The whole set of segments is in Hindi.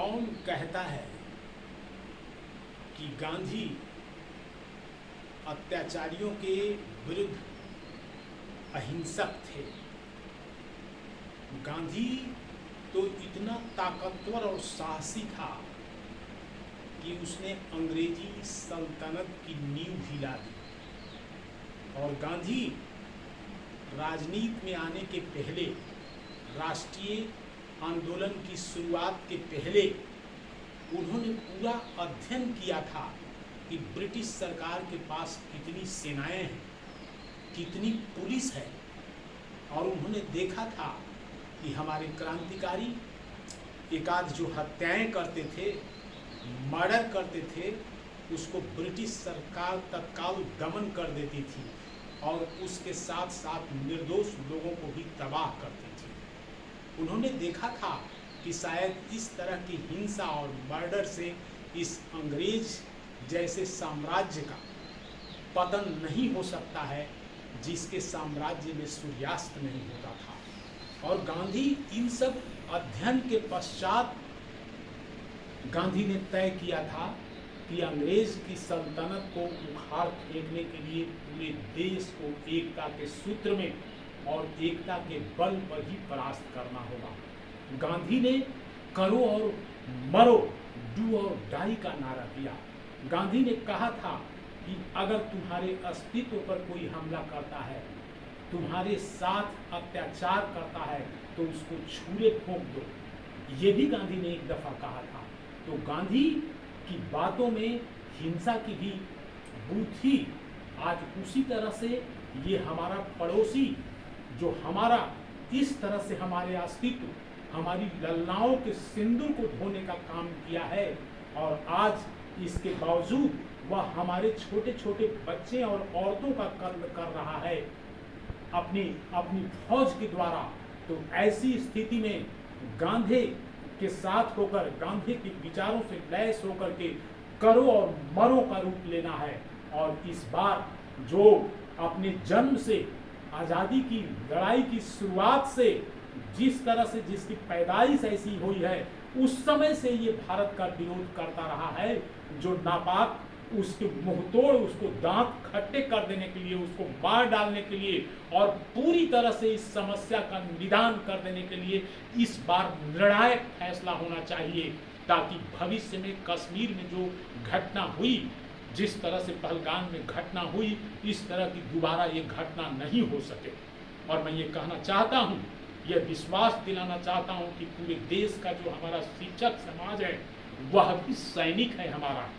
कौन कहता है कि गांधी अत्याचारियों के विरुद्ध अहिंसक थे? गांधी तो इतना ताकतवर और साहसी था कि उसने अंग्रेजी सल्तनत की नींव हिला दी। और गांधी राजनीति में आने के पहले, राष्ट्रीय आंदोलन की शुरुआत के पहले उन्होंने पूरा अध्ययन किया था कि ब्रिटिश सरकार के पास कितनी सेनाएं हैं, कितनी पुलिस है। और उन्होंने देखा था कि हमारे क्रांतिकारी एकाध जो हत्याएं करते थे, मर्डर करते थे, उसको ब्रिटिश सरकार तत्काल दमन कर देती थी और उसके साथ साथ निर्दोष लोगों को भी तबाह करती थी। उन्होंने देखा था कि शायद इस तरह की हिंसा और मर्डर से इस अंग्रेज जैसे साम्राज्य का पतन नहीं हो सकता है जिसके साम्राज्य में सूर्यास्त नहीं होता था। और गांधी इन सब अध्ययन के पश्चात गांधी ने तय किया था कि अंग्रेज की सल्तनत को उखाड़ फेंकने के लिए पूरे देश को एकता के सूत्र में और एकता के बल पर ही परास्त करना होगा। गांधी ने करो और मरो, डू और डाई का नारा दिया। गांधी ने कहा था कि अगर तुम्हारे अस्तित्व पर कोई हमला करता है, तुम्हारे साथ अत्याचार करता है, तो उसको छुरे फूंक दो। ये भी गांधी ने एक दफा कहा था। तो गांधी की बातों में हिंसा की भी बूथ थी। आज उसी तरह से ये हमारा पड़ोसी जो हमारा इस तरह से हमारे अस्तित्व, हमारी ललनाओं के सिंदूर को धोने का काम किया है, और आज इसके बावजूद वह हमारे छोटे छोटे बच्चे और औरतों का कर्म कर रहा है अपनी फौज के द्वारा। तो ऐसी स्थिति में गांधी के साथ होकर, गांधी के विचारों से लैस होकर के करो और मरो का रूप लेना है। और इस बार जो अपने जन्म से आज़ादी की लड़ाई की शुरुआत से जिस तरह से जिसकी पैदाइश ऐसी हुई है, उस समय से ये भारत का विरोध करता रहा है, जो नापाक उसके मुंहतोड़, उसको दांत खट्टे कर देने के लिए, उसको मार डालने के लिए और पूरी तरह से इस समस्या का निदान कर देने के लिए इस बार निर्णायक फैसला होना चाहिए, ताकि भविष्य में कश्मीर में जो घटना हुई, जिस तरह से पहलगाम में घटना हुई, इस तरह की दोबारा ये घटना नहीं हो सके। और मैं ये कहना चाहता हूँ, यह विश्वास दिलाना चाहता हूँ कि पूरे देश का जो हमारा शिक्षक समाज है, वह भी सैनिक है हमारा।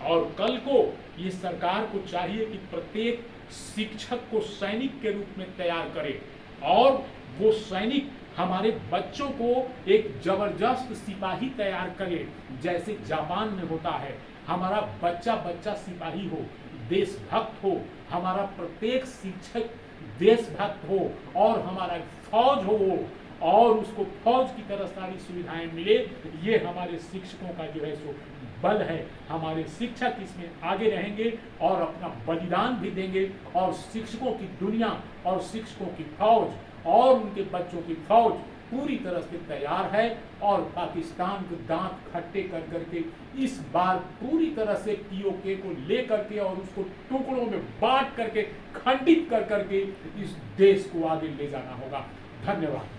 और कल को ये सरकार को चाहिए कि प्रत्येक शिक्षक को सैनिक के रूप में तैयार करे, और वो सैनिक हमारे बच्चों को एक जबरदस्त सिपाही तैयार करे, जैसे जापान में होता है। हमारा बच्चा बच्चा सिपाही हो, देशभक्त हो, हमारा प्रत्येक शिक्षक देशभक्त हो, और हमारा फौज हो, और उसको फौज की तरह सारी सुविधाएं मिले। ये हमारे शिक्षकों का जो है सो बल है। हमारे शिक्षक इसमें आगे रहेंगे और अपना बलिदान भी देंगे, और शिक्षकों की दुनिया और शिक्षकों की फौज और उनके बच्चों की फौज पूरी तरह से तैयार है। और पाकिस्तान के दांत खट्टे कर करके इस बार पूरी तरह से पीओके को लेकर के और उसको टुकड़ों में बांट करके, खंडित कर करके इस देश को आगे ले जाना होगा। धन्यवाद।